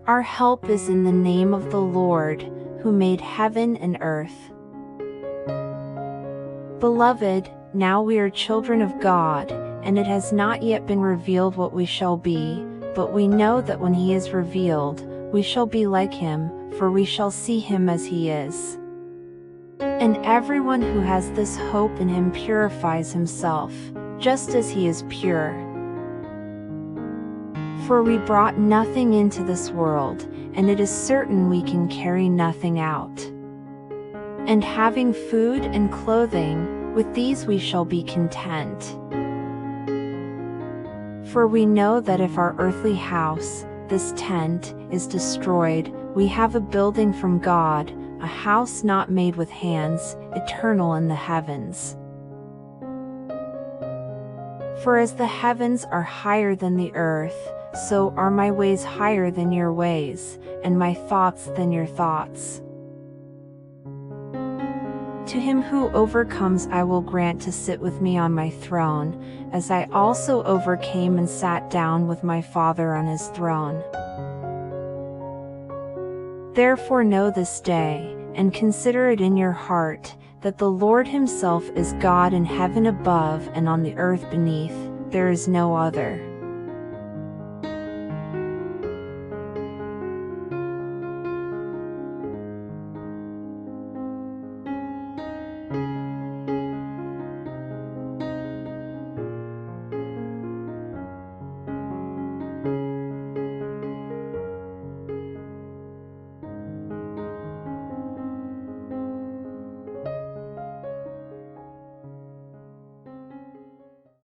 Our help is in the name of the Lord, who made heaven and earth. Beloved, now we are children of God, and it has not yet been revealed what we shall be, but we know that when he is revealed, we shall be like him, for we shall see him as he is. And everyone who has this hope in him purifies himself, just as he is pure. For we brought nothing into this world, and it is certain we can carry nothing out. And having food and clothing, with these we shall be content. For we know that if our earthly house, this tent, is destroyed, we have a building from God, a house not made with hands, eternal in the heavens. For as the heavens are higher than the earth, so are my ways higher than your ways, and my thoughts than your thoughts. To him who overcomes I will grant to sit with me on my throne, as I also overcame and sat down with my Father on his throne. Therefore know this day, and consider it in your heart, that the Lord himself is God in heaven above and on the earth beneath, there is no other.